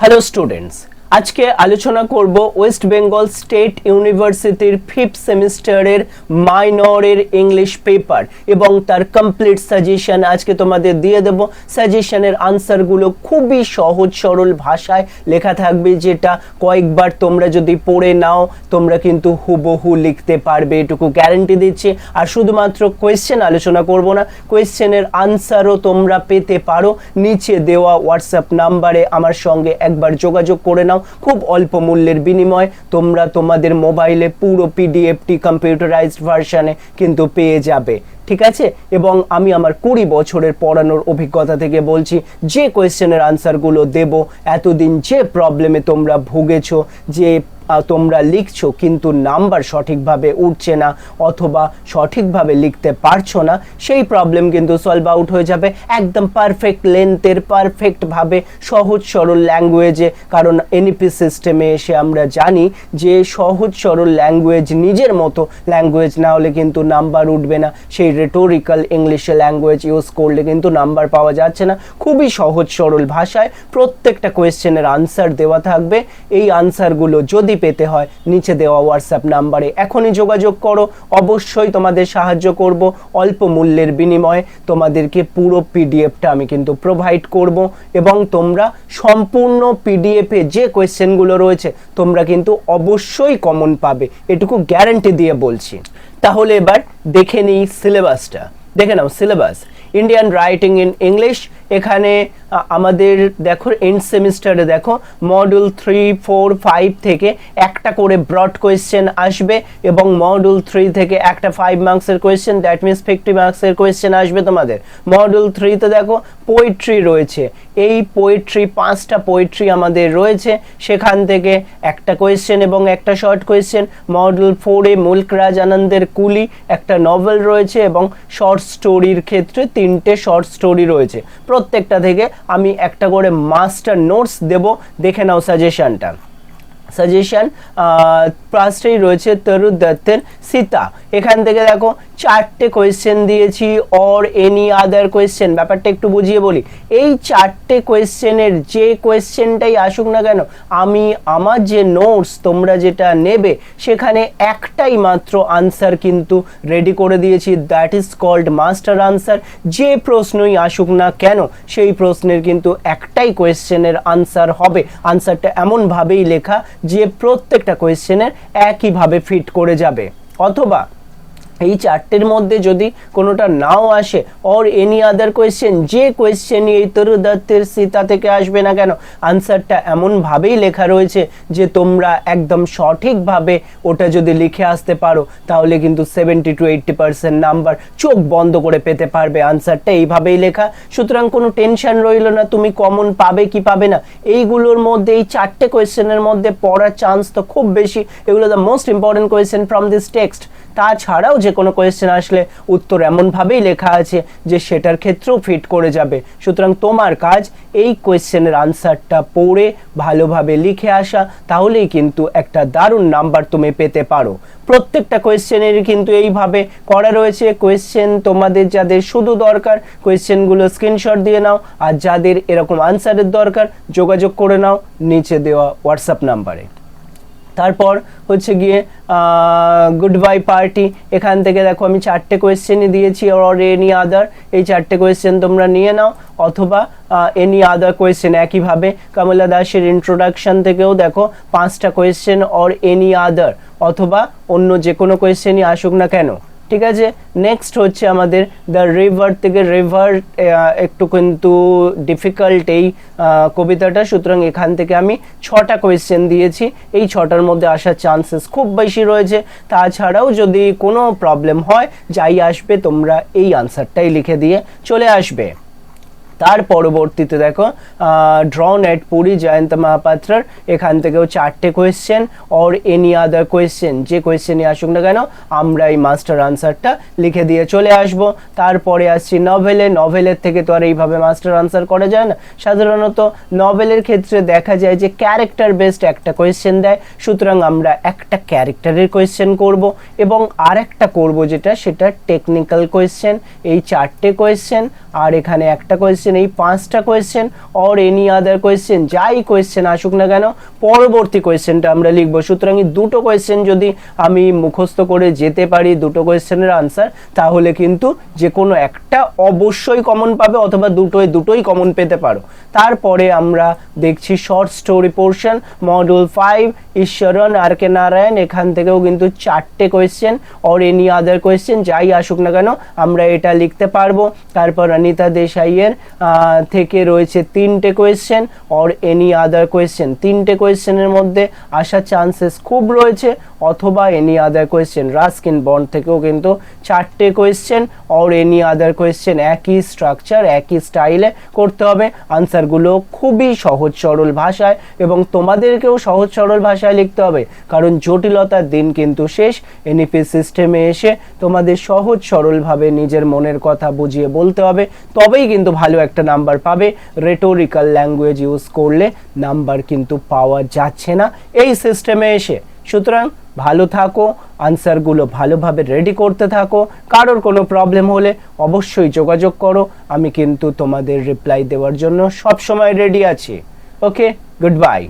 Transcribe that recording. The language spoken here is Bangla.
হ্যালো স্টুডেন্টস, আজকে আলোচনা করব ওয়েস্ট বেঙ্গল স্টেট ইউনিভার্সিটির 5th সেমিস্টারের মাইনরের ইংলিশ পেপার এবং তার কমপ্লিট সাজেশন আজকে তোমাদের দিয়ে দেব। সাজেশনের আনসারগুলো খুবই সহজ সরল ভাষায় লেখা থাকবে, যেটা কয়েকবার তোমরা যদি পড়ে নাও তোমরা কিন্তু হুবহু লিখতে পারবে, এটুকু গ্যারান্টি দিচ্ছি। আর শুধুমাত্র কোয়েশ্চেন আলোচনা করব না, কোয়েশ্চেনের আনসারও তোমরা পেতে পারো। নিচে দেওয়া হোয়াটসঅ্যাপ নাম্বারে আমার সঙ্গে একবার যোগাযোগ করে নাও। খুব অল্প মূল্যের বিনিময়ে তোমরা তোমাদের মোবাইলে পুরো পিডিএফটি কম্পিউটারাইজড ভার্সনে কিন্তু পেয়ে যাবে, ঠিক আছে? এবং আমি আমার 20 বছরের পড়ানোর অভিজ্ঞতা থেকে বলছি, যে কোয়েশ্চেনের আনসারগুলো দেব, এতদিন যে প্রবলেমে তোমরা ভুগেছো, যে তোমরা লিখছো কিন্তু নাম্বার সঠিকভাবে উঠছে না অথবা সঠিকভাবে লিখতে পারছো না, সেই প্রবলেম কিন্তু সলভ আউট হয়ে যাবে একদম পারফেক্ট লেন্থের, পারফেক্টভাবে সহজ সরল ল্যাঙ্গুয়েজে। কারণ এনইপি সিস্টেমে এসে আমরা জানি যে সহজ সরল ল্যাঙ্গুয়েজ, নিজের মতো ল্যাঙ্গুয়েজ না হলে কিন্তু নাম্বার উঠবে না। সেই রেটোরিক্যাল ইংলিশে ল্যাঙ্গুয়েজ ইউজ করলে কিন্তু নাম্বার পাওয়া যাচ্ছে না। খুবই সহজ সরল ভাষায় প্রত্যেকটা কোয়েশ্চেনের আনসার দেওয়া থাকবে। এই আনসারগুলো যদি পেতে হয় নিচে দেওয়া হোয়াটসঅ্যাপ নাম্বারে এখনই যোগাযোগ করো। অবশ্যই তোমাদের সাহায্য করব, অল্প মূল্যের বিনিময়ে তোমাদেরকে পুরো পিডিএফটা আমি কিন্তু প্রোভাইড করব এবং তোমরা সম্পূর্ণ পিডিএফে যে কোয়েশ্চেনগুলো রয়েছে তোমরা কিন্তু অবশ্যই কমন পাবে, এটুকু গ্যারান্টি দিয়ে বলছি। তাহলে এবার দেখে নিই সিলেবাসটা। দেখে নাও syllabus. Indian writing in English, এখানে আমাদের দেখো এন্ড সেমিস্টারে দেখো মডিউল 3, 4, 5 থেকে একটা করে ব্রড কোয়েশ্চেন আসবে এবং মডিউল 3 থেকে একটা 5 মার্কসের কোয়েশ্চেন, দ্যাট মিনস 50 মার্কসের কোয়েশ্চেন আসবে তোমাদের। মডিউল 3 তে দেখো পোয়েট্রি রয়েছে, এই পোয়েট্রি 5টা পোয়েট্রি আমাদের রয়েছে, সেখান থেকে একটা কোয়েশ্চেন এবং একটা শর্ট কোয়েশ্চেন। মডিউল 4 এ মুল্ক রাজ আনন্দের কুলি একটা নভেল রয়েছে এবং শর্ট স্টোরির ক্ষেত্রে 3টে শর্ট স্টোরি রয়েছে। প্রত্যেকটা থেকে আমি একটা করে মাস্টার নোটস দেব, দেখে নাও সাজেশনটা। সাজেশন ফার্স্টেই রয়েছে তরু দত্তের সীতা, এখান থেকে দেখো 4টে কোয়েশ্চেন দিয়েছি, অর এনি আদার কোয়েশ্চেন। ব্যাপারটা একটু বুঝিয়ে বলি, এই 4টে কোয়েশ্চেনের যে কোয়েশ্চেনটাই আসুক না কেন, আমি আমার যে নোটস তোমরা যেটা নেবে সেখানে একটাই মাত্র আনসার কিন্তু রেডি করে দিয়েছি, that is called master answer. যে প্রশ্নই আসুক না কেন সেই প্রশ্নের কিন্তু একটাই কোয়েশ্চেনের আনসার হবে। আনসারটা এমনভাবেই লেখা যে প্রত্যেকটা কোয়েশ্চেনের একইভাবে ফিট করে যাবে। অথবা এই 4টের মধ্যে যদি কোনোটা নাও আসে, অর এনি আদার কোয়েশ্চেন, যে কোয়েশ্চেনই এই তরু দত্তের সীতা থেকে আসবে না কেন, আনসারটা এমনভাবেই লেখা রয়েছে যে তোমরা একদম সঠিকভাবে ওটা যদি লিখে আসতে পারো তাহলে কিন্তু 70 to 80% নাম্বার চোখ বন্ধ করে পেতে পারবে। আনসারটা এইভাবেই লেখা, সুতরাং কোনো টেনশন রইল না তুমি কমন পাবে কি পাবে না। এইগুলোর মধ্যে এই 4টে কোয়েশ্চেনের মধ্যে পড়ার চান্স তো খুব বেশি, এগুলো the most important question from this text. তাছাড়াও যে কোনো কোয়েশ্চেন আসলে উত্তর এমনভাবেই লেখা আছে যে সেটার ক্ষেত্রেও ফিট করে যাবে। সুতরাং তোমার কাজ এই কোয়েশ্চেনের আনসারটা পড়ে ভালোভাবে লিখে আসা, তাহলেই কিন্তু একটা দারুণ নাম্বার তুমি পেতে পারো। প্রত্যেকটা কোয়েশ্চেনের কিন্তু এইভাবে করা রয়েছে। কোয়েশ্চেন তোমাদের যাদের শুধু দরকার কোয়েশ্চেনগুলো স্ক্রিনশট দিয়ে নাও, আর যাদের এরকম আনসারের দরকার যোগাযোগ করে নাও নিচে দেওয়া হোয়াটসঅ্যাপ নাম্বারে। তারপর হচ্ছে গিয়ে গুড বাই পার্টি, এখান থেকে দেখো আমি 4টে কোয়েশ্চেনই দিয়েছি, অর এনি আদার, এই 4টে কোয়েশ্চেন তোমরা নিয়ে নাও। অথবা এনি আদার কোয়েশ্চেন একইভাবে কমলা দাসের ইন্ট্রোডাকশন থেকেও দেখো 5টা কোয়েশ্চেন, অর এনি আদার, অথবা অন্য যে কোনো কোয়েশ্চেনই আসুক না কেন, ঠিক আছে? নেক্সট হচ্ছে আমাদের দ্য রিভার থেকে, রিভার একটু কিন্তু ডিফিকাল্ট এই কবিতাটা, সুতরাং এখান থেকে আমি 6টা কোয়েশ্চেন দিয়েছি, এই 6টার মধ্যে আসার চান্সেস খুব বেশি রয়েছে। তাছাড়াও যদি কোনো প্রবলেম হয়, যাই আসবে তোমরা এই আনসারটাই লিখে দিয়ে চলে আসবে। তার পরবর্তীতে দেখো ড্রন এট পুরী জয়ন্ত মহাপাত্রার, এখান থেকেও 4টে question, or any other question, যে কোয়েশ্চেনই আসুক না কেন আমরা এই মাস্টার আনসারটা লিখে দিয়ে চলে আসব। তারপরে আসছি নভেলে, নভেলের থেকে তো আর এইভাবে মাস্টার আনসার করা যায় না। সাধারণত নভেলের ক্ষেত্রে দেখা যায় যে ক্যারেক্টার বেসড একটা কোয়েশ্চেন দেয়, সুতরাং আমরা একটা ক্যারেক্টারের কোয়েশ্চেন করব এবং আর একটা করবো যেটা সেটা টেকনিক্যাল কোয়েশ্চেন। এই 4টে কোয়েশ্চেন আর এখানে একটা কোয়েশ্চেন কোয়েশ্চেন, এই 5টা question or any other question, যাই কোয়েশ্চেন আসুক না কেন পরবর্তী কোয়েশ্চেনটা আমরা লিখব। সুতরাং এই দুটো কোয়েশ্চেন যদি আমি মুখস্থ করে যেতে পারি দুটো কোয়েশ্চেনের আনসার, তাহলে কিন্তু যে কোনো একটা অবশ্যই কমন পাবে, অথবা দুটোই কমন পেতে পারো। তারপরে আমরা দেখছি short story portion module 5 Iswaran R K Narayan, এখান থেকেও কিন্তু 4টে question or any other question, যাই আসুক না কেন আমরা এটা লিখতে পারবো। তারপর অনিতা দেশাইয়ের থেকে রয়েছে 3টে question or any other question, 3টে কোয়েশ্চেনের মধ্যে আসার চান্সেস খুব রয়েছে, অথবা any other question. Ruskin Bond থেকেও কিন্তু 4টে question or any other question, একই স্ট্রাকচার একই স্টাইলে করতে হবে। আনসারগুলো খুবই সহজ সরল ভাষায়, এবং তোমাদেরকেও সহজ সরল ভাষায় লিখতে হবে, কারণ জটিলতার দিন কিন্তু শেষ। এনইপি সিস্টেমে এসে তোমাদের সহজ সরলভাবে নিজের মনের কথা বুঝিয়ে বলতে হবে, তবেই কিন্তু ভালো একটা নাম্বার পাবে। রেটোরিক্যাল ল্যাঙ্গুয়েজ ইউজ করলে নাম্বার কিন্তু পাওয়া যাচ্ছে না এই সিস্টেমে এসে। সুতরাং ভালো থাকো, আনসারগুলো ভালোভাবে রেডি করতে থাকো। কারোর কোনো প্রবলেম হলে অবশ্যই যোগাযোগ করো, আমি কিন্তু তোমাদের রিপ্লাই দেওয়ার জন্য সবসময় রেডি আছি। ওকে, গুড বাই।